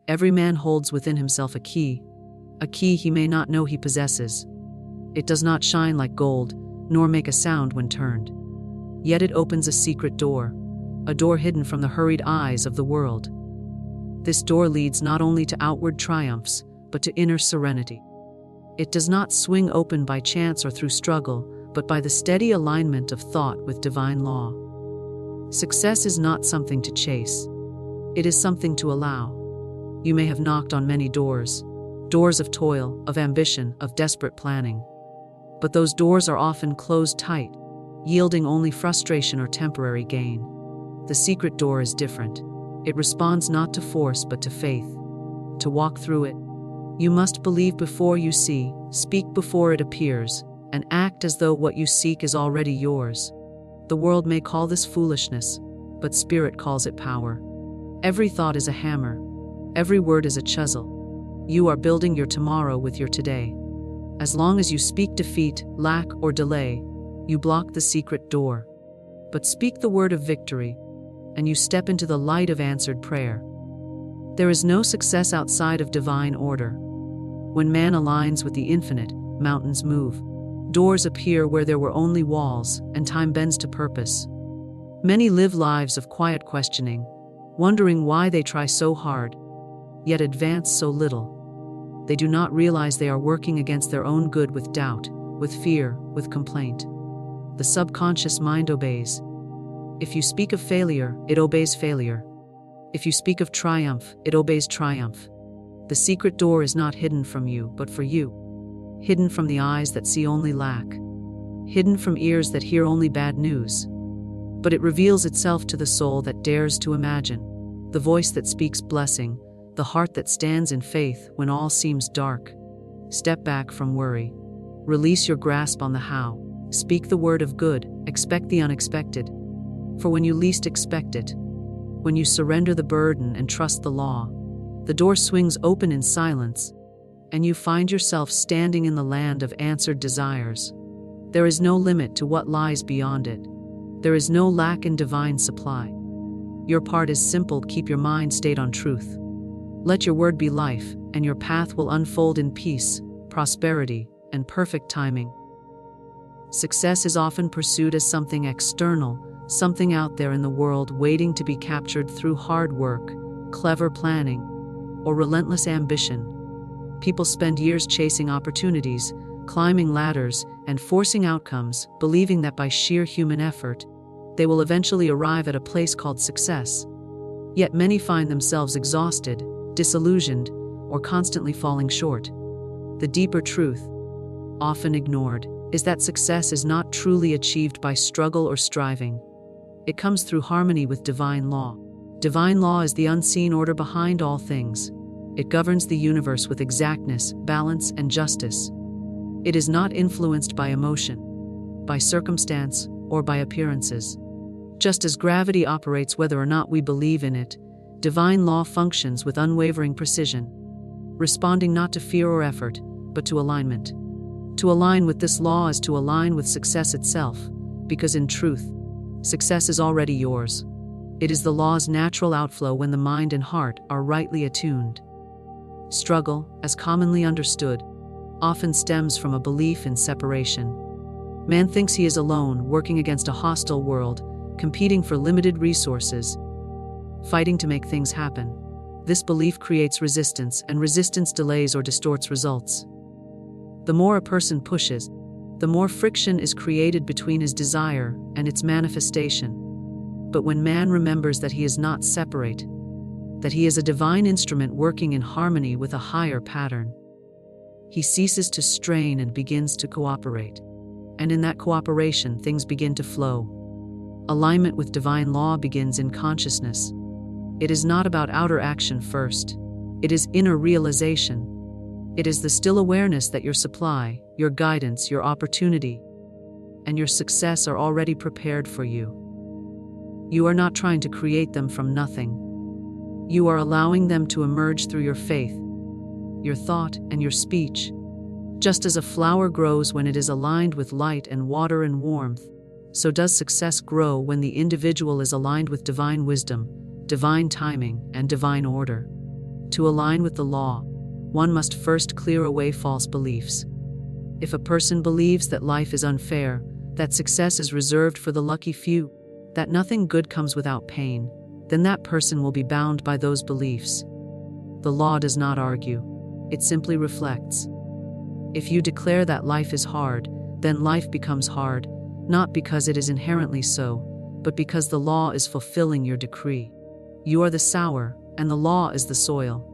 Every man holds within himself a key he may not know he possesses. It does not shine like gold, nor make a sound when turned. Yet it opens a secret door, a door hidden from the hurried eyes of the world. This door leads not only to outward triumphs, but to inner serenity. It does not swing open by chance or through struggle, but by the steady alignment of thought with divine law. Success is not something to chase. It is something to allow. You may have knocked on many doors of toil, of ambition, of desperate planning. But those doors are often closed tight, yielding only frustration or temporary gain. The secret door is different. It responds not to force but to faith. To walk through it, you must believe before you see, speak before it appears, and act as though what you seek is already yours. The world may call this foolishness, but Spirit calls it power. Every thought is a hammer. Every word is a chisel. You are building your tomorrow with your today. As long as you speak defeat, lack, or delay, you block the secret door. But speak the word of victory, and you step into the light of answered prayer. There is no success outside of divine order. When man aligns with the infinite, mountains move. Doors appear where there were only walls, and time bends to purpose. Many live lives of quiet questioning, wondering why they try so hard, yet advance so little. They do not realize they are working against their own good with doubt, with fear, with complaint. The subconscious mind obeys. If you speak of failure, it obeys failure. If you speak of triumph, it obeys triumph. The secret door is not hidden from you, but for you. Hidden from the eyes that see only lack. Hidden from ears that hear only bad news. But it reveals itself to the soul that dares to imagine, the voice that speaks blessing, the heart that stands in faith when all seems dark. Step back from worry. Release your grasp on the how. Speak the word of good, expect the unexpected. For when you least expect it, when you surrender the burden and trust the law, the door swings open in silence, and you find yourself standing in the land of answered desires. There is no limit to what lies beyond it. There is no lack in divine supply. Your part is simple: keep your mind stayed on truth. Let your word be life, and your path will unfold in peace, prosperity, and perfect timing. Success is often pursued as something external, something out there in the world waiting to be captured through hard work, clever planning, or relentless ambition. People spend years chasing opportunities, climbing ladders, and forcing outcomes, believing that by sheer human effort, they will eventually arrive at a place called success. Yet many find themselves exhausted, disillusioned, or constantly falling short. The deeper truth, often ignored, is that success is not truly achieved by struggle or striving. It comes through harmony with divine law. Divine law is the unseen order behind all things. It governs the universe with exactness, balance, and justice. It is not influenced by emotion, by circumstance, or by appearances. Just as gravity operates whether or not we believe in it, divine law functions with unwavering precision, responding not to fear or effort, but to alignment. To align with this law is to align with success itself, because in truth, success is already yours. It is the law's natural outflow when the mind and heart are rightly attuned. Struggle, as commonly understood, often stems from a belief in separation. Man thinks he is alone, working against a hostile world, competing for limited resources, fighting to make things happen. This belief creates resistance, and resistance delays or distorts results. The more a person pushes, the more friction is created between his desire and its manifestation. But when man remembers that he is not separate, that he is a divine instrument working in harmony with a higher pattern, he ceases to strain and begins to cooperate. And in that cooperation, things begin to flow. Alignment with divine law begins in consciousness. It is not about outer action first. It is inner realization. It is the still awareness that your supply, your guidance, your opportunity, and your success are already prepared for you. You are not trying to create them from nothing. You are allowing them to emerge through your faith, your thought, and your speech. Just as a flower grows when it is aligned with light and water and warmth, so does success grow when the individual is aligned with divine wisdom, divine timing, and divine order. To align with the law, one must first clear away false beliefs. If a person believes that life is unfair, that success is reserved for the lucky few, that nothing good comes without pain, then that person will be bound by those beliefs. The law does not argue. It simply reflects. If you declare that life is hard, then life becomes hard, not because it is inherently so, but because the law is fulfilling your decree. You are the sower, and the law is the soil.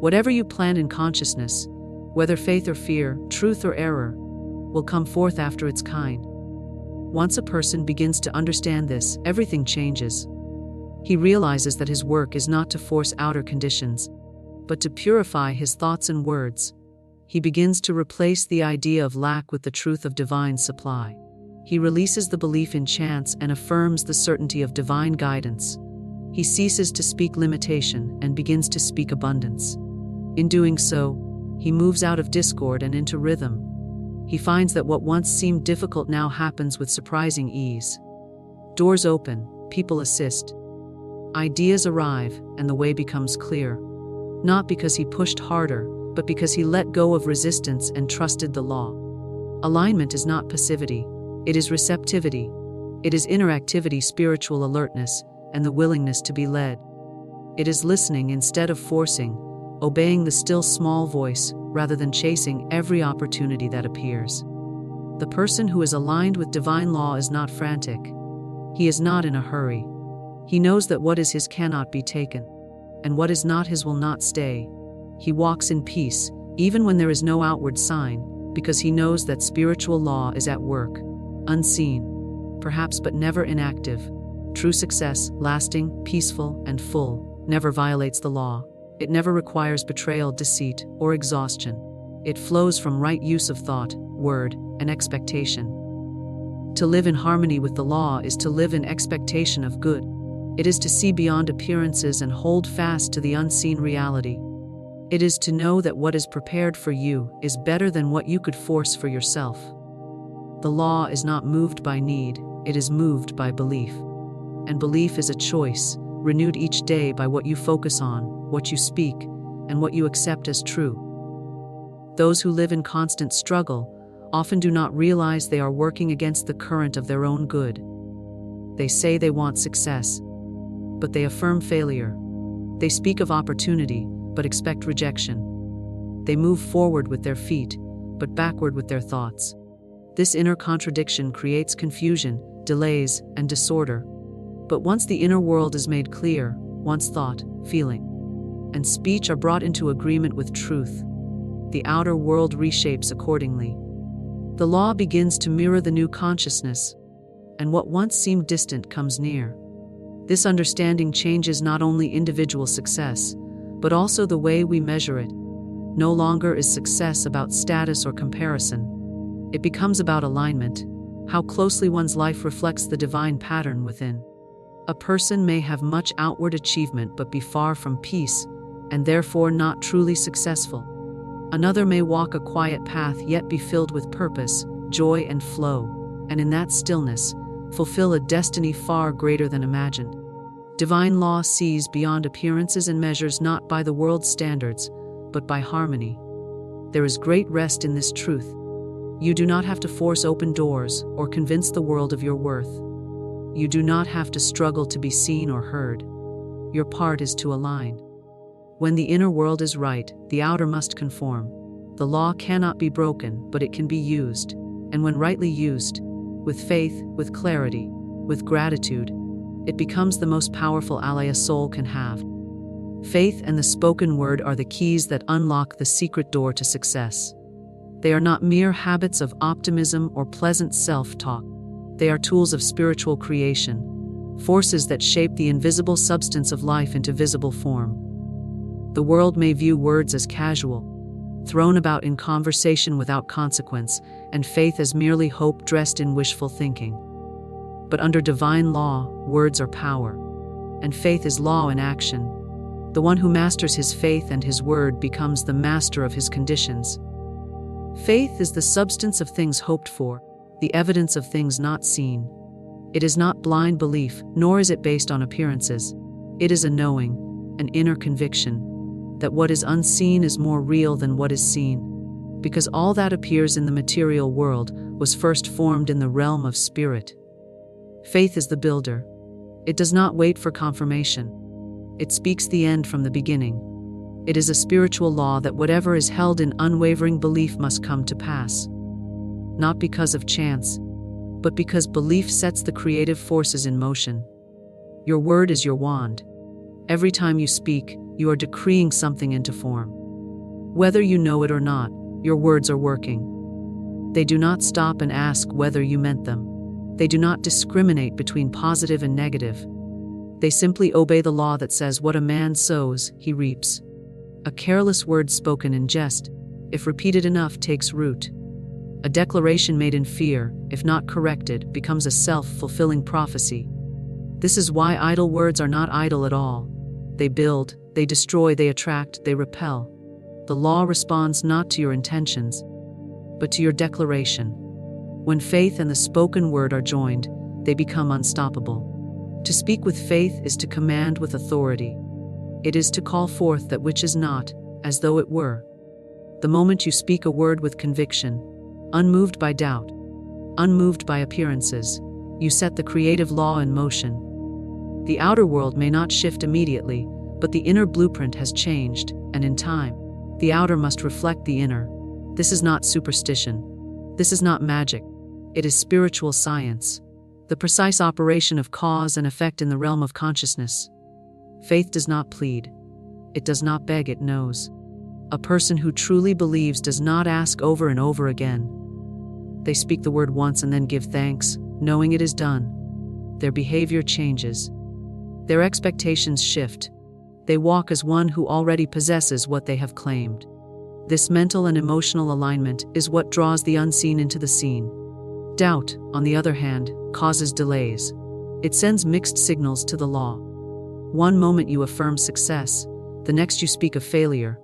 Whatever you plant in consciousness, whether faith or fear, truth or error, will come forth after its kind. Once a person begins to understand this, everything changes. He realizes that his work is not to force outer conditions, but to purify his thoughts and words. He begins to replace the idea of lack with the truth of divine supply. He releases the belief in chance and affirms the certainty of divine guidance. He ceases to speak limitation and begins to speak abundance. In doing so, he moves out of discord and into rhythm. He finds that what once seemed difficult now happens with surprising ease. Doors open, people assist. Ideas arrive, and the way becomes clear. Not because he pushed harder, but because he let go of resistance and trusted the law. Alignment is not passivity, it is receptivity. It is interactivity, spiritual alertness, and the willingness to be led. It is listening instead of forcing, obeying the still small voice rather than chasing every opportunity that appears. The person who is aligned with divine law is not frantic. He is not in a hurry. He knows that what is his cannot be taken, and what is not his will not stay. He walks in peace, even when there is no outward sign, because he knows that spiritual law is at work, unseen, perhaps but never inactive. True success, lasting, peaceful, and full, never violates the law. It never requires betrayal, deceit, or exhaustion. It flows from right use of thought, word, and expectation. To live in harmony with the law is to live in expectation of good. It is to see beyond appearances and hold fast to the unseen reality. It is to know that what is prepared for you is better than what you could force for yourself. The law is not moved by need, it is moved by belief. And belief is a choice, renewed each day by what you focus on, what you speak, and what you accept as true. Those who live in constant struggle often do not realize they are working against the current of their own good. They say they want success, but they affirm failure. They speak of opportunity, but expect rejection. They move forward with their feet, but backward with their thoughts. This inner contradiction creates confusion, delays, and disorder. But once the inner world is made clear, once thought, feeling, and speech are brought into agreement with truth, the outer world reshapes accordingly. The law begins to mirror the new consciousness, and what once seemed distant comes near. This understanding changes not only individual success, but also the way we measure it. No longer is success about status or comparison. It becomes about alignment, how closely one's life reflects the divine pattern within. A person may have much outward achievement but be far from peace, and therefore not truly successful. Another may walk a quiet path yet be filled with purpose, joy, and flow, and in that stillness, fulfill a destiny far greater than imagined. Divine law sees beyond appearances and measures not by the world's standards, but by harmony. There is great rest in this truth. You do not have to force open doors or convince the world of your worth. You do not have to struggle to be seen or heard. Your part is to align. When the inner world is right, the outer must conform. The law cannot be broken, but it can be used. And when rightly used, with faith, with clarity, with gratitude, it becomes the most powerful ally a soul can have. Faith and the spoken word are the keys that unlock the secret door to success. They are not mere habits of optimism or pleasant self-talk. They are tools of spiritual creation, forces that shape the invisible substance of life into visible form. The world may view words as casual, thrown about in conversation without consequence, and faith as merely hope dressed in wishful thinking. But under divine law, words are power, and faith is law in action. The one who masters his faith and his word becomes the master of his conditions. Faith is the substance of things hoped for, the evidence of things not seen. It is not blind belief, nor is it based on appearances. It is a knowing, an inner conviction. that what is unseen is more real than what is seen, because all that appears in the material world was first formed in the realm of spirit. Faith is the builder. It does not wait for confirmation. It speaks the end from the beginning. It is a spiritual law that whatever is held in unwavering belief must come to pass. Not because of chance, but because belief sets the creative forces in motion. Your word is your wand. Every time you speak, you are decreeing something into form. Whether you know it or not, your words are working. They do not stop and ask whether you meant them. They do not discriminate between positive and negative. They simply obey the law that says what a man sows, he reaps. A careless word spoken in jest, if repeated enough, takes root. A declaration made in fear, if not corrected, becomes a self-fulfilling prophecy. This is why idle words are not idle at all. They build, they destroy, they attract, they repel. The law responds not to your intentions, but to your declaration. When faith and the spoken word are joined, they become unstoppable. To speak with faith is to command with authority. It is to call forth that which is not, as though it were. The moment you speak a word with conviction, unmoved by doubt, unmoved by appearances, you set the creative law in motion. The outer world may not shift immediately, but the inner blueprint has changed, and in time, the outer must reflect the inner. This is not superstition. This is not magic. It is spiritual science, the precise operation of cause and effect in the realm of consciousness. Faith does not plead. It does not beg, it knows. A person who truly believes does not ask over and over again. They speak the word once and then give thanks, knowing it is done. Their behavior changes. Their expectations shift. They walk as one who already possesses what they have claimed. This mental and emotional alignment is what draws the unseen into the seen. Doubt, on the other hand, causes delays. It sends mixed signals to the law. One moment you affirm success, the next you speak of failure.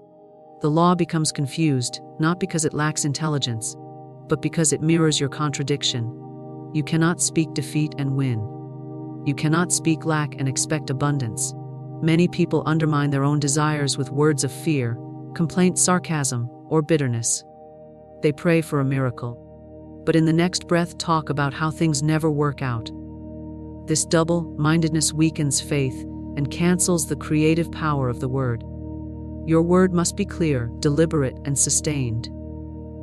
The law becomes confused, not because it lacks intelligence, but because it mirrors your contradiction. You cannot speak defeat and win. You cannot speak lack and expect abundance. Many people undermine their own desires with words of fear, complaint, sarcasm, or bitterness. They pray for a miracle, but in the next breath talk about how things never work out. This double-mindedness weakens faith and cancels the creative power of the word. Your word must be clear, deliberate, and sustained.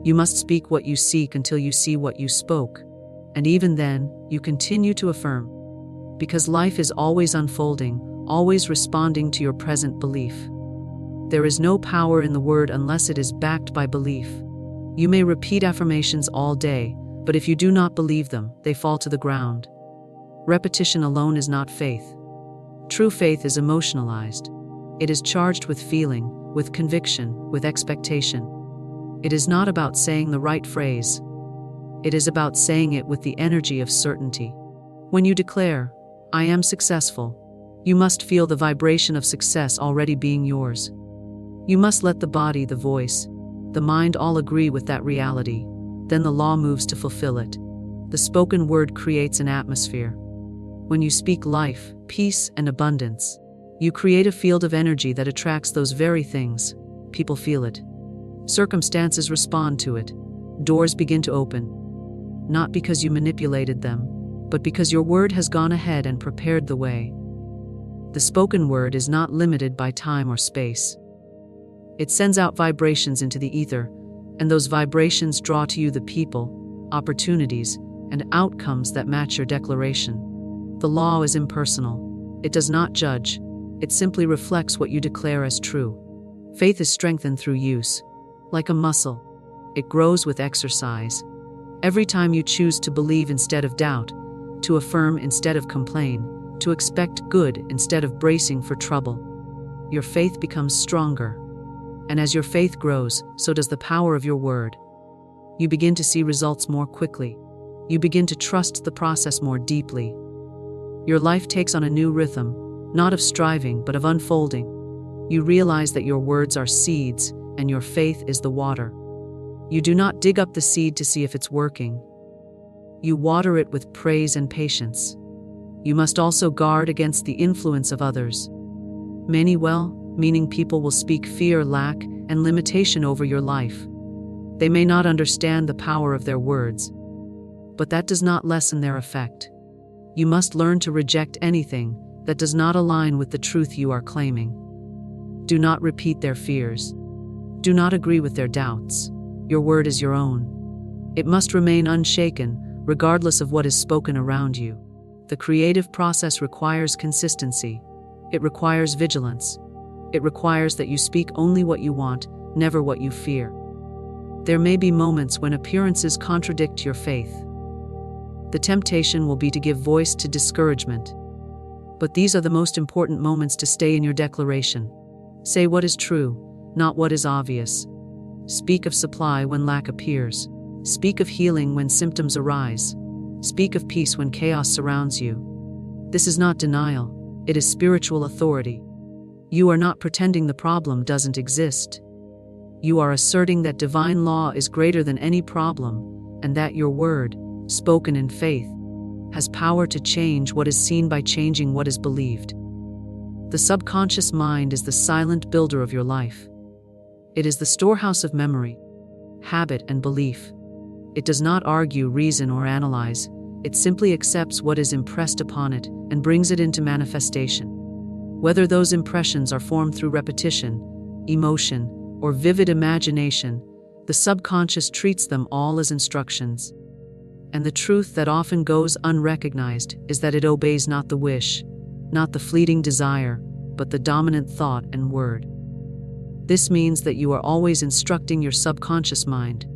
You must speak what you seek until you see what you spoke, and even then, you continue to affirm. Because life is always unfolding, always responding to your present belief. There is no power in the word unless it is backed by belief. You may repeat affirmations all day, but if you do not believe them, they fall to the ground. Repetition alone is not faith. True faith is emotionalized. It is charged with feeling, with conviction, with expectation. It is not about saying the right phrase. It is about saying it with the energy of certainty. When you declare, "I am successful," you must feel the vibration of success already being yours. You must let the body, the voice, the mind all agree with that reality. Then the law moves to fulfill it. The spoken word creates an atmosphere. When you speak life, peace, and abundance, you create a field of energy that attracts those very things. People feel it. Circumstances respond to it. Doors begin to open. Not because you manipulated them, but because your word has gone ahead and prepared the way. The spoken word is not limited by time or space. It sends out vibrations into the ether, and those vibrations draw to you the people, opportunities, and outcomes that match your declaration. The law is impersonal. It does not judge. It simply reflects what you declare as true. Faith is strengthened through use. Like a muscle, it grows with exercise. Every time you choose to believe instead of doubt, to affirm instead of complain, to expect good instead of bracing for trouble, your faith becomes stronger. And as your faith grows, so does the power of your word. You begin to see results more quickly. You begin to trust the process more deeply. Your life takes on a new rhythm, not of striving but of unfolding. You realize that your words are seeds, and your faith is the water. You do not dig up the seed to see if it's working. You water it with praise and patience. You must also guard against the influence of others. Many meaning people will speak fear, lack, and limitation over your life. They may not understand the power of their words, but that does not lessen their effect. You must learn to reject anything that does not align with the truth you are claiming. Do not repeat their fears. Do not agree with their doubts. Your word is your own. It must remain unshaken, regardless of what is spoken around you. The creative process requires consistency. It requires vigilance. It requires that you speak only what you want, never what you fear. There may be moments when appearances contradict your faith. The temptation will be to give voice to discouragement. But these are the most important moments to stay in your declaration. Say what is true, not what is obvious. Speak of supply when lack appears. Speak of healing when symptoms arise. Speak of peace when chaos surrounds you. This is not denial, it is spiritual authority. You are not pretending the problem doesn't exist. You are asserting that divine law is greater than any problem, and that your word, spoken in faith, has power to change what is seen by changing what is believed. The subconscious mind is the silent builder of your life. It is the storehouse of memory, habit, and belief. It does not argue, reason, or analyze. It simply accepts what is impressed upon it and brings it into manifestation. Whether those impressions are formed through repetition, emotion, or vivid imagination, the subconscious treats them all as instructions. And the truth that often goes unrecognized is that it obeys not the wish, not the fleeting desire, but the dominant thought and word. This means that you are always instructing your subconscious mind.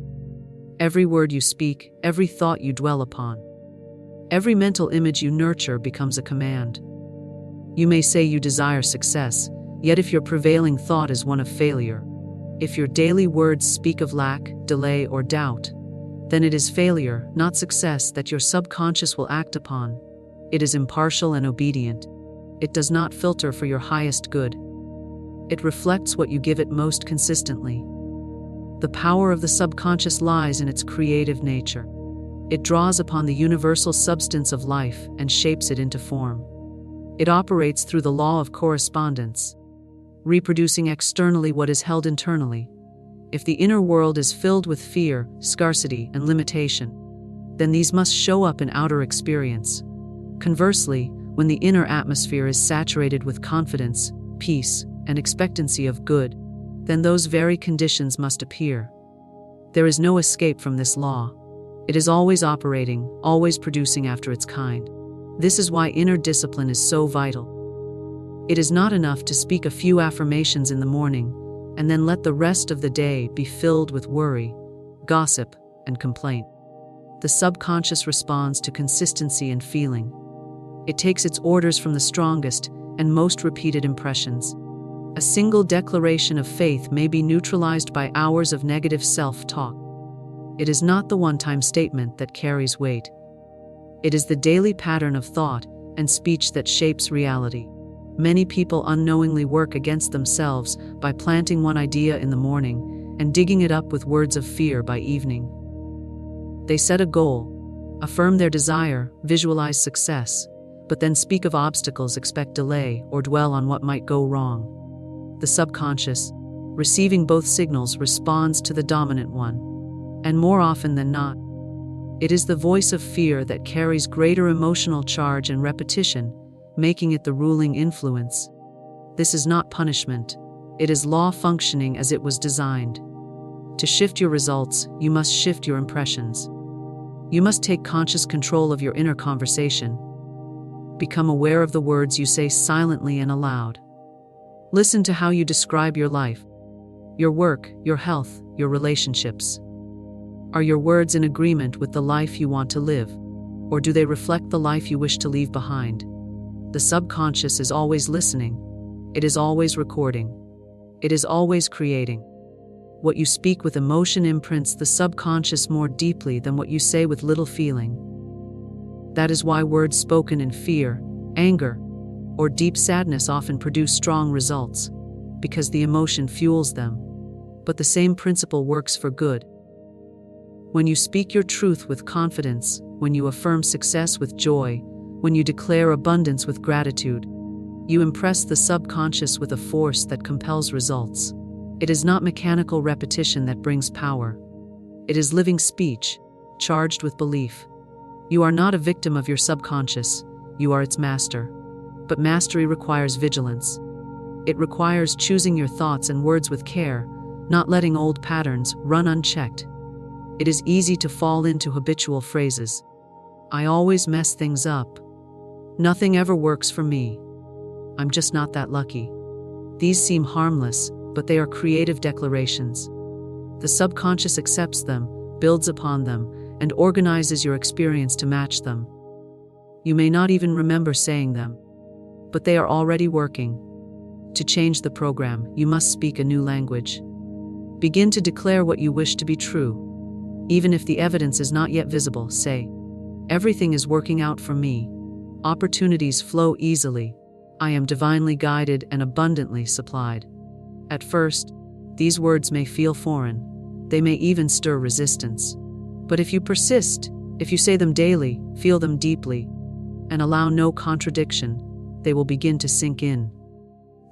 Every word you speak, every thought you dwell upon, every mental image you nurture becomes a command. You may say you desire success, yet if your prevailing thought is one of failure, if your daily words speak of lack, delay, or doubt, then it is failure, not success, that your subconscious will act upon. It is impartial and obedient. It does not filter for your highest good. It reflects what you give it most consistently. The power of the subconscious lies in its creative nature. It draws upon the universal substance of life and shapes it into form. It operates through the law of correspondence, reproducing externally what is held internally. If the inner world is filled with fear, scarcity, and limitation, then these must show up in outer experience. Conversely, when the inner atmosphere is saturated with confidence, peace, and expectancy of good, then those very conditions must appear. There is no escape from this law. It is always operating, always producing after its kind. This is why inner discipline is so vital. It is not enough to speak a few affirmations in the morning and then let the rest of the day be filled with worry, gossip, and complaint. The subconscious responds to consistency and feeling. It takes its orders from the strongest and most repeated impressions. A single declaration of faith may be neutralized by hours of negative self-talk. It is not the one-time statement that carries weight. It is the daily pattern of thought and speech that shapes reality. Many people unknowingly work against themselves by planting one idea in the morning and digging it up with words of fear by evening. They set a goal, affirm their desire, visualize success, but then speak of obstacles, expect delay, or dwell on what might go wrong. The subconscious, receiving both signals, responds to the dominant one, and more often than not, it is the voice of fear that carries greater emotional charge and repetition, making it the ruling influence. This is not punishment. It is law functioning as it was designed. To shift your results, you must shift your impressions. You must take conscious control of your inner conversation. Become aware of the words you say silently and aloud. Listen to how you describe your life, your work, your health, your relationships. Are your words in agreement with the life you want to live, or do they reflect the life you wish to leave behind? The subconscious is always listening. It is always recording. It is always creating. What you speak with emotion imprints the subconscious more deeply than what you say with little feeling. That is why words spoken in fear, anger, or deep sadness often produce strong results, because the emotion fuels them. But the same principle works for good. When you speak your truth with confidence, when you affirm success with joy, when you declare abundance with gratitude, You impress the subconscious with a force that compels results. It is not mechanical repetition that brings power. It is living speech, charged with belief. You are not a victim of your subconscious, you are its master. But mastery requires vigilance. It requires choosing your thoughts and words with care, not letting old patterns run unchecked. It is easy to fall into habitual phrases. I always mess things up. Nothing ever works for me. I'm just not that lucky. These seem harmless, but they are creative declarations. The subconscious accepts them, builds upon them, and organizes your experience to match them. You may not even remember saying them, but they are already working. To change the program, you must speak a new language. Begin to declare what you wish to be true. Even if the evidence is not yet visible, say, everything is working out for me. Opportunities flow easily. I am divinely guided and abundantly supplied. At first, these words may feel foreign. They may even stir resistance. But if you persist, if you say them daily, feel them deeply, and allow no contradiction, they will begin to sink in.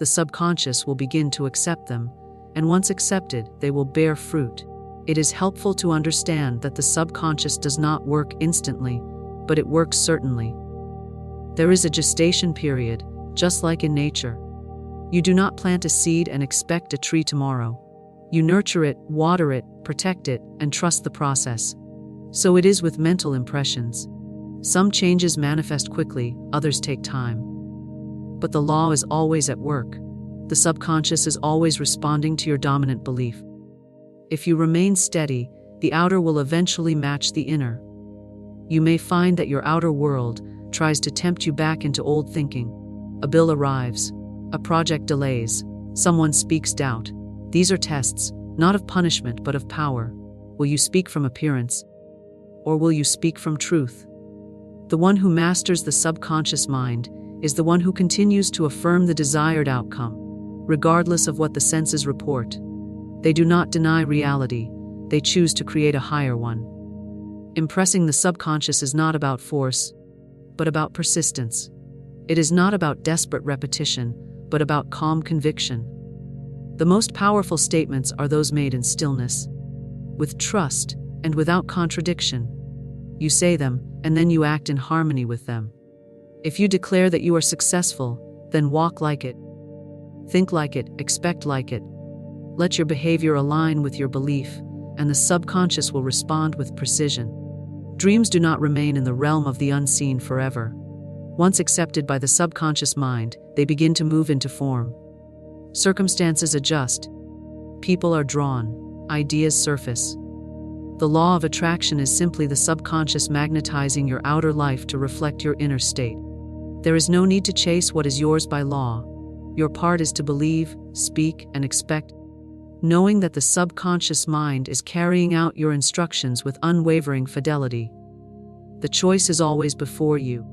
The subconscious will begin to accept them, and once accepted, they will bear fruit. It is helpful to understand that the subconscious does not work instantly, but it works certainly. There is a gestation period, just like in nature. You do not plant a seed and expect a tree tomorrow. You nurture it, water it, protect it, and trust the process. So it is with mental impressions. Some changes manifest quickly, others take time. But the law is always at work. The subconscious is always responding to your dominant belief. If you remain steady, the outer will eventually match the inner. You may find that your outer world tries to tempt you back into old thinking. A bill arrives. A project delays. Someone speaks doubt. These are tests, not of punishment but of power. Will you speak from appearance? Or will you speak from truth? The one who masters the subconscious mind is the one who continues to affirm the desired outcome, regardless of what the senses report. They do not deny reality, they choose to create a higher one. Impressing the subconscious is not about force, but about persistence. It is not about desperate repetition, but about calm conviction. The most powerful statements are those made in stillness, with trust, and without contradiction. You say them, and then you act in harmony with them. If you declare that you are successful, then walk like it. Think like it, expect like it. Let your behavior align with your belief, and the subconscious will respond with precision. Dreams do not remain in the realm of the unseen forever. Once accepted by the subconscious mind, they begin to move into form. Circumstances adjust. People are drawn. Ideas surface. The law of attraction is simply the subconscious magnetizing your outer life to reflect your inner state. There is no need to chase what is yours by law. Your part is to believe, speak, and expect, knowing that the subconscious mind is carrying out your instructions with unwavering fidelity. The choice is always before you.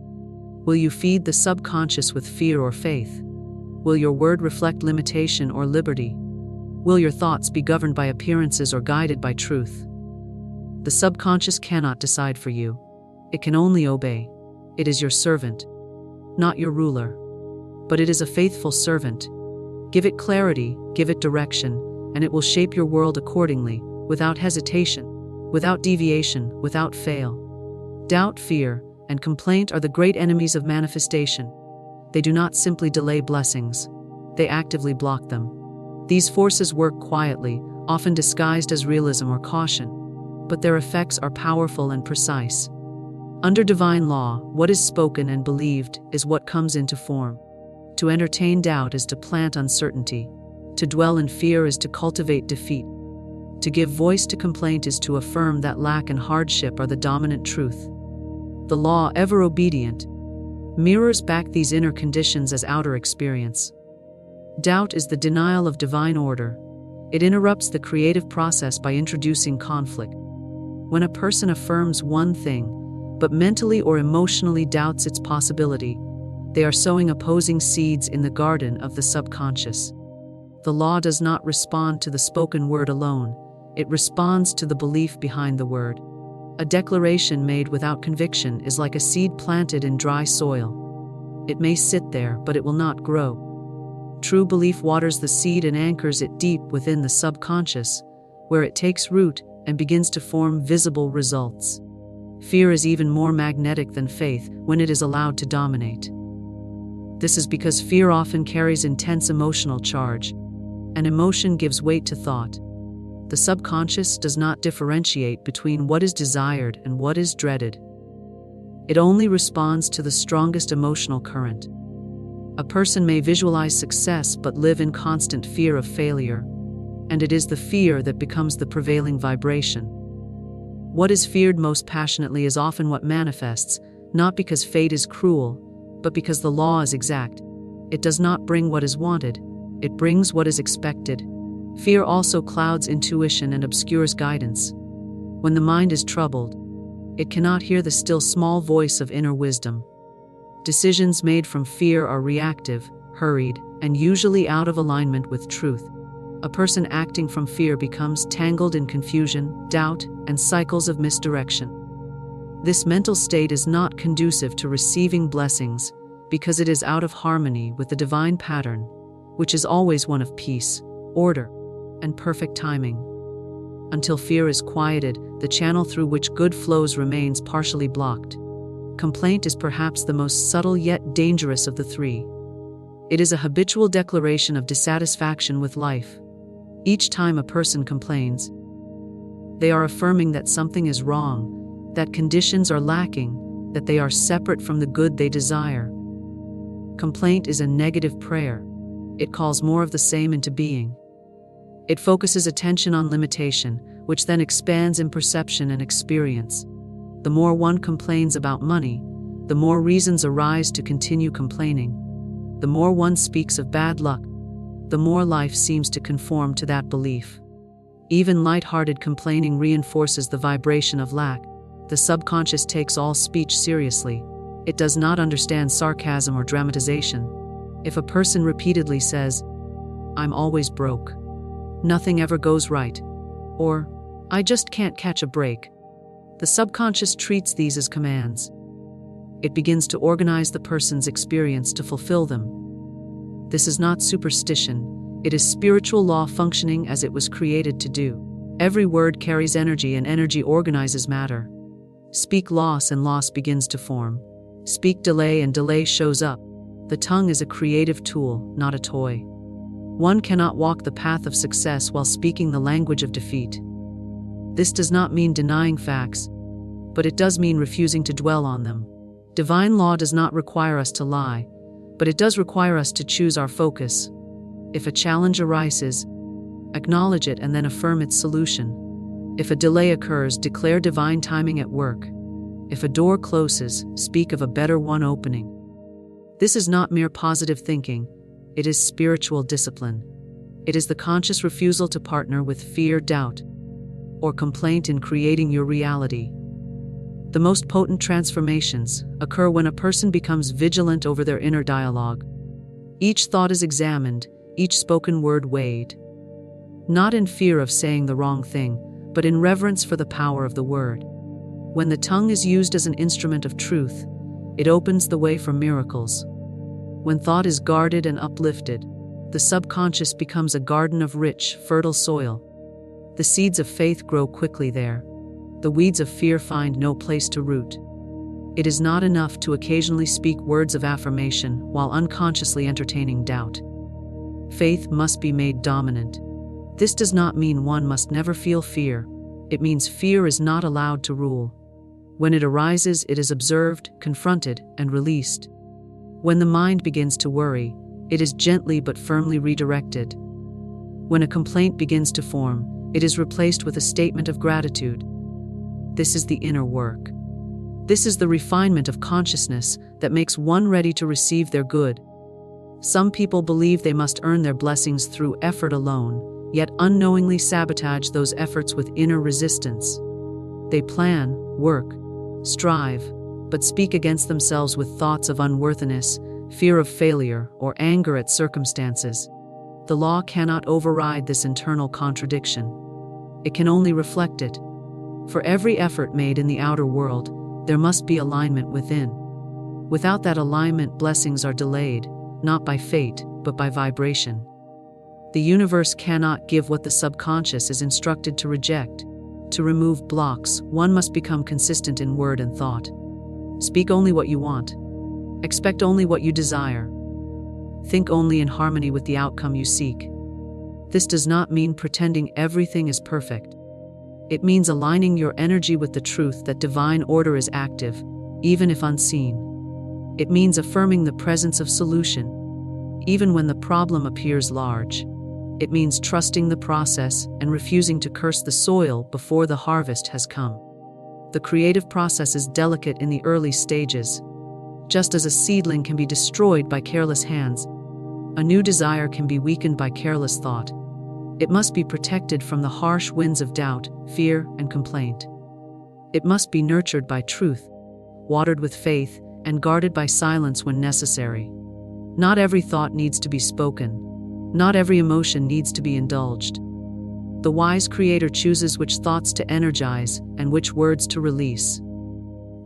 Will you feed the subconscious with fear or faith? Will your word reflect limitation or liberty? Will your thoughts be governed by appearances or guided by truth? The subconscious cannot decide for you. It can only obey. It is your servant, not your ruler. But it is a faithful servant. Give it clarity, give it direction, and it will shape your world accordingly, without hesitation, without deviation, without fail. Doubt, fear, and complaint are the great enemies of manifestation. They do not simply delay blessings. They actively block them. These forces work quietly, often disguised as realism or caution, but their effects are powerful and precise. Under divine law, what is spoken and believed is what comes into form. To entertain doubt is to plant uncertainty. To dwell in fear is to cultivate defeat. To give voice to complaint is to affirm that lack and hardship are the dominant truth. The law, ever obedient, mirrors back these inner conditions as outer experience. Doubt is the denial of divine order. It interrupts the creative process by introducing conflict. When a person affirms one thing, but mentally or emotionally doubts its possibility, they are sowing opposing seeds in the garden of the subconscious. The law does not respond to the spoken word alone, it responds to the belief behind the word. A declaration made without conviction is like a seed planted in dry soil. It may sit there, but it will not grow. True belief waters the seed and anchors it deep within the subconscious, where it takes root and begins to form visible results. Fear is even more magnetic than faith when it is allowed to dominate. This is because fear often carries intense emotional charge, and emotion gives weight to thought. The subconscious does not differentiate between what is desired and what is dreaded. It only responds to the strongest emotional current. A person may visualize success but live in constant fear of failure, and it is the fear that becomes the prevailing vibration. What is feared most passionately is often what manifests, not because fate is cruel, but because the law is exact. It does not bring what is wanted, it brings what is expected. Fear also clouds intuition and obscures guidance. When the mind is troubled, it cannot hear the still small voice of inner wisdom. Decisions made from fear are reactive, hurried, and usually out of alignment with truth. A person acting from fear becomes tangled in confusion, doubt, and cycles of misdirection. This mental state is not conducive to receiving blessings because it is out of harmony with the divine pattern, which is always one of peace, order, and perfect timing. Until fear is quieted, the channel through which good flows remains partially blocked. Complaint is perhaps the most subtle yet dangerous of the three. It is a habitual declaration of dissatisfaction with life. Each time a person complains, they are affirming that something is wrong, that conditions are lacking, that they are separate from the good they desire. Complaint is a negative prayer. It calls more of the same into being. It focuses attention on limitation, which then expands in perception and experience. The more one complains about money, the more reasons arise to continue complaining. The more one speaks of bad luck, the more life seems to conform to that belief. Even light-hearted complaining reinforces the vibration of lack. The subconscious takes all speech seriously. It does not understand sarcasm or dramatization. If a person repeatedly says, "I'm always broke," "Nothing ever goes right," or "I just can't catch a break," the subconscious treats these as commands. It begins to organize the person's experience to fulfill them. This is not superstition, it is spiritual law functioning as it was created to do. Every word carries energy and energy organizes matter. Speak loss and loss begins to form. Speak delay and delay shows up. The tongue is a creative tool, not a toy. One cannot walk the path of success while speaking the language of defeat. This does not mean denying facts, but it does mean refusing to dwell on them. Divine law does not require us to lie, but it does require us to choose our focus. If a challenge arises, acknowledge it and then affirm its solution. If a delay occurs, declare divine timing at work. If a door closes, speak of a better one opening. This is not mere positive thinking, it is spiritual discipline. It is the conscious refusal to partner with fear, doubt, or complaint in creating your reality. The most potent transformations occur when a person becomes vigilant over their inner dialogue. Each thought is examined, each spoken word weighed. Not in fear of saying the wrong thing, but in reverence for the power of the word. When the tongue is used as an instrument of truth, it opens the way for miracles. When thought is guarded and uplifted, the subconscious becomes a garden of rich, fertile soil. The seeds of faith grow quickly there. The weeds of fear find no place to root. It is not enough to occasionally speak words of affirmation while unconsciously entertaining doubt. Faith must be made dominant. This does not mean one must never feel fear. It means fear is not allowed to rule. When it arises, it is observed, confronted, and released. When the mind begins to worry, it is gently but firmly redirected. When a complaint begins to form, it is replaced with a statement of gratitude. This is the inner work. This is the refinement of consciousness that makes one ready to receive their good. Some people believe they must earn their blessings through effort alone, yet unknowingly sabotage those efforts with inner resistance. They plan, work, strive, but speak against themselves with thoughts of unworthiness, fear of failure, or anger at circumstances. The law cannot override this internal contradiction. It can only reflect it. For every effort made in the outer world, there must be alignment within. Without that alignment, blessings are delayed, not by fate, but by vibration. The universe cannot give what the subconscious is instructed to reject. To remove blocks, one must become consistent in word and thought. Speak only what you want. Expect only what you desire. Think only in harmony with the outcome you seek. This does not mean pretending everything is perfect. It means aligning your energy with the truth that divine order is active, even if unseen. It means affirming the presence of solution, even when the problem appears large. It means trusting the process and refusing to curse the soil before the harvest has come. The creative process is delicate in the early stages. Just as a seedling can be destroyed by careless hands, a new desire can be weakened by careless thought. It must be protected from the harsh winds of doubt, fear, and complaint. It must be nurtured by truth, watered with faith, and guarded by silence when necessary. Not every thought needs to be spoken. Not every emotion needs to be indulged. The wise creator chooses which thoughts to energize and which words to release.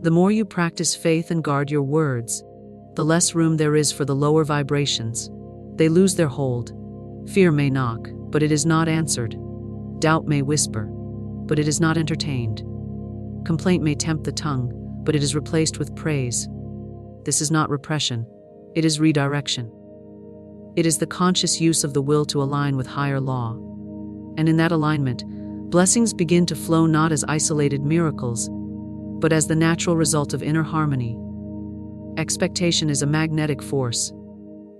The more you practice faith and guard your words, the less room there is for the lower vibrations. They lose their hold. Fear may knock, but it is not answered. Doubt may whisper, but it is not entertained. Complaint may tempt the tongue, but it is replaced with praise. This is not repression, it is redirection. It is the conscious use of the will to align with higher law. And in that alignment, blessings begin to flow not as isolated miracles, but as the natural result of inner harmony. Expectation is a magnetic force.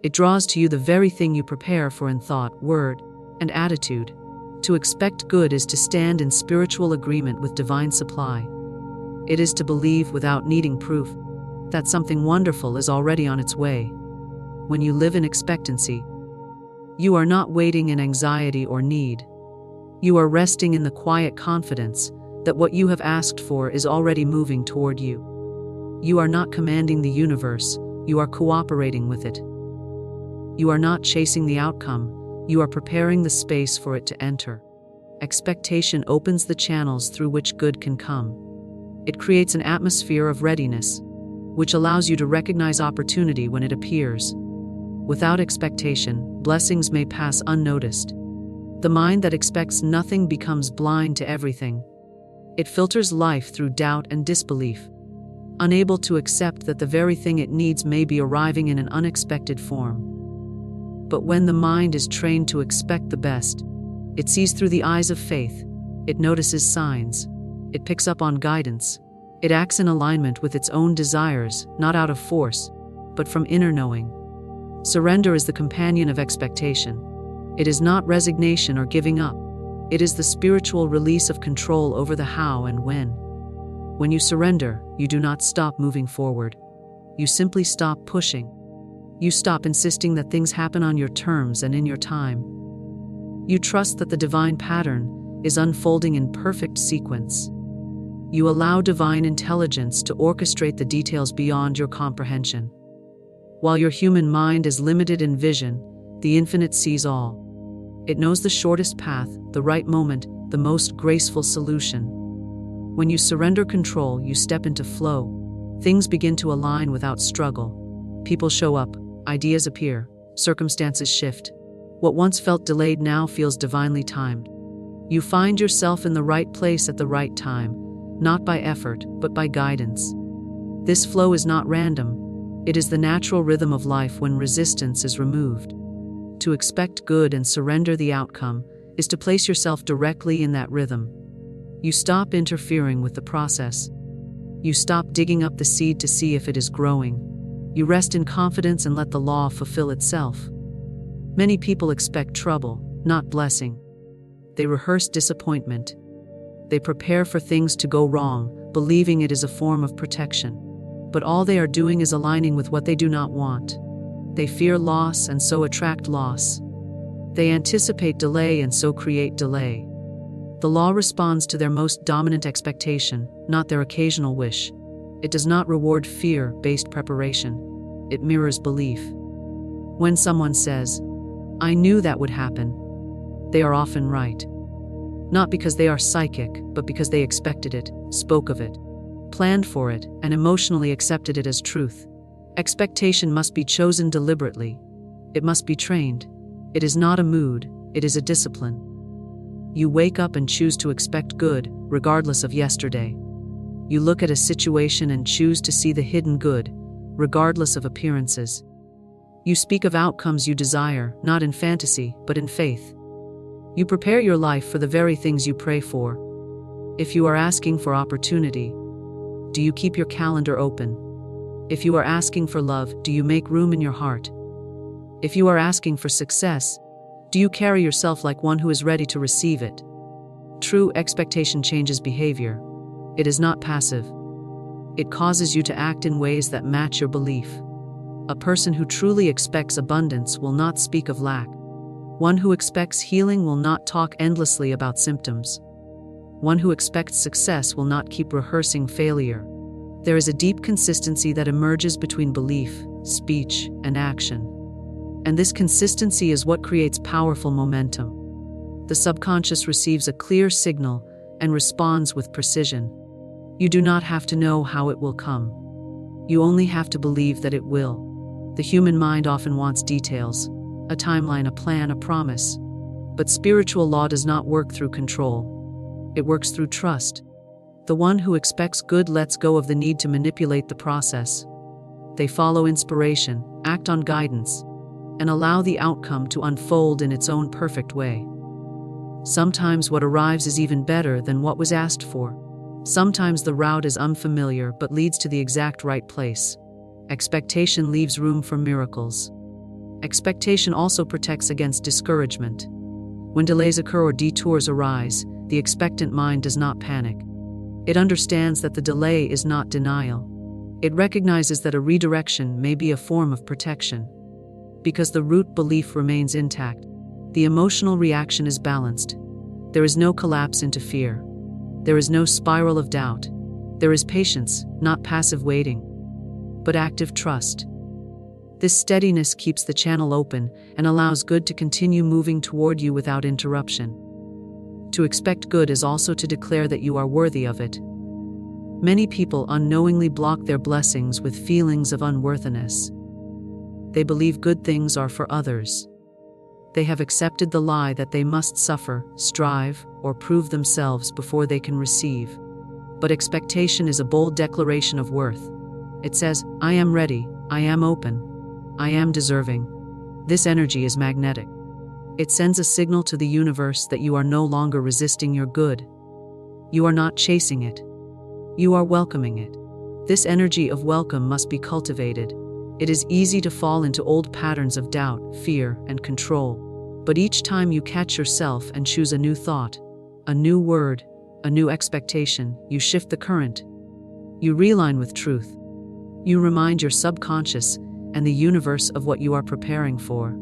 It draws to you the very thing you prepare for in thought, word, and attitude. To expect good is to stand in spiritual agreement with divine supply. It is to believe without needing proof that something wonderful is already on its way. When you live in expectancy, you are not waiting in anxiety or need. You are resting in the quiet confidence that what you have asked for is already moving toward you. You are not commanding the universe, you are cooperating with it. You are not chasing the outcome, you are preparing the space for it to enter. Expectation opens the channels through which good can come. It creates an atmosphere of readiness, which allows you to recognize opportunity when it appears. Without expectation, blessings may pass unnoticed. The mind that expects nothing becomes blind to everything. It filters life through doubt and disbelief, unable to accept that the very thing it needs may be arriving in an unexpected form. But when the mind is trained to expect the best, it sees through the eyes of faith, it notices signs, it picks up on guidance, it acts in alignment with its own desires, not out of force, but from inner knowing. Surrender is the companion of expectation. It is not resignation or giving up. It is the spiritual release of control over the how and when. When you surrender, you do not stop moving forward. You simply stop pushing. You stop insisting that things happen on your terms and in your time. You trust that the divine pattern is unfolding in perfect sequence. You allow divine intelligence to orchestrate the details beyond your comprehension. While your human mind is limited in vision, the infinite sees all. It knows the shortest path, the right moment, the most graceful solution. When you surrender control, you step into flow. Things begin to align without struggle. People show up, ideas appear, circumstances shift. What once felt delayed now feels divinely timed. You find yourself in the right place at the right time, not by effort, but by guidance. This flow is not random. It is the natural rhythm of life when resistance is removed. To expect good and surrender the outcome is to place yourself directly in that rhythm. You stop interfering with the process. You stop digging up the seed to see if it is growing. You rest in confidence and let the law fulfill itself. Many people expect trouble, not blessing. They rehearse disappointment. They prepare for things to go wrong, believing it is a form of protection. But all they are doing is aligning with what they do not want. They fear loss and so attract loss. They anticipate delay and so create delay. The law responds to their most dominant expectation, not their occasional wish. It does not reward fear-based preparation. It mirrors belief. When someone says, "I knew that would happen," they are often right. Not because they are psychic, but because they expected it, spoke of it, planned for it, and emotionally accepted it as truth. Expectation must be chosen deliberately. It must be trained. It is not a mood, it is a discipline. You wake up and choose to expect good, regardless of yesterday. You look at a situation and choose to see the hidden good, regardless of appearances. You speak of outcomes you desire, not in fantasy, but in faith. You prepare your life for the very things you pray for. If you are asking for opportunity, do you keep your calendar open? If you are asking for love, do you make room in your heart? If you are asking for success, do you carry yourself like one who is ready to receive it? True expectation changes behavior. It is not passive. It causes you to act in ways that match your belief. A person who truly expects abundance will not speak of lack. One who expects healing will not talk endlessly about symptoms. One who expects success will not keep rehearsing failure. There is a deep consistency that emerges between belief, speech, and action. And this consistency is what creates powerful momentum. The subconscious receives a clear signal and responds with precision. You do not have to know how it will come. You only have to believe that it will. The human mind often wants details, a timeline, a plan, a promise. But spiritual law does not work through control. It works through trust. The one who expects good lets go of the need to manipulate the process. They follow inspiration, act on guidance, and allow the outcome to unfold in its own perfect way. Sometimes what arrives is even better than what was asked for. Sometimes the route is unfamiliar but leads to the exact right place. Expectation leaves room for miracles. Expectation also protects against discouragement. When delays occur or detours arise, the expectant mind does not panic. It understands that the delay is not denial. It recognizes that a redirection may be a form of protection. Because the root belief remains intact, the emotional reaction is balanced. There is no collapse into fear. There is no spiral of doubt. There is patience, not passive waiting, but active trust. This steadiness keeps the channel open and allows good to continue moving toward you without interruption. To expect good is also to declare that you are worthy of it. Many people unknowingly block their blessings with feelings of unworthiness. They believe good things are for others. They have accepted the lie that they must suffer, strive, or prove themselves before they can receive. But expectation is a bold declaration of worth. It says, I am ready, I am open, I am deserving. This energy is magnetic. It sends a signal to the universe that you are no longer resisting your good. You are not chasing it. You are welcoming it. This energy of welcome must be cultivated. It is easy to fall into old patterns of doubt, fear, and control. But each time you catch yourself and choose a new thought, a new word, a new expectation, you shift the current. You realign with truth. You remind your subconscious and the universe of what you are preparing for.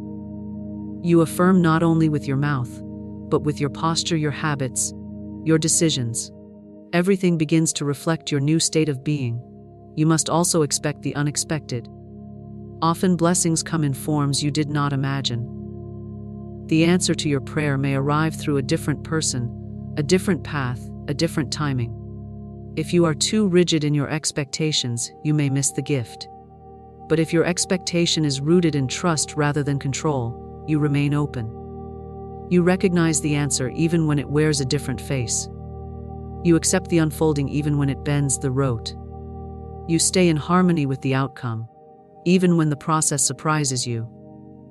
You affirm not only with your mouth, but with your posture, your habits, your decisions. Everything begins to reflect your new state of being. You must also expect the unexpected. Often blessings come in forms you did not imagine. The answer to your prayer may arrive through a different person, a different path, a different timing. If you are too rigid in your expectations, you may miss the gift. But if your expectation is rooted in trust rather than control, you remain open. You recognize the answer even when it wears a different face. You accept the unfolding even when it bends the rote. You stay in harmony with the outcome, even when the process surprises you.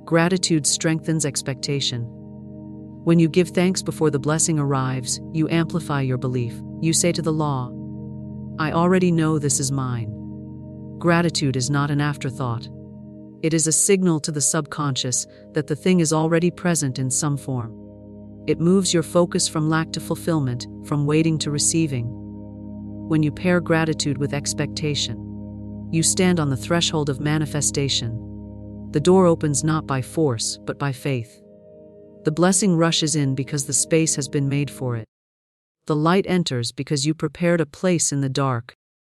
Gratitude strengthens expectation. When you give thanks before the blessing arrives, you amplify your belief. You say to the law, I already know this is mine. Gratitude is not an afterthought. It is a signal to the subconscious that the thing is already present in some form. It moves your focus from lack to fulfillment, from waiting to receiving. When you pair gratitude with expectation, you stand on the threshold of manifestation. The door opens not by force, but by faith. The blessing rushes in because the space has been made for it. The light enters because you prepared a place in the dark,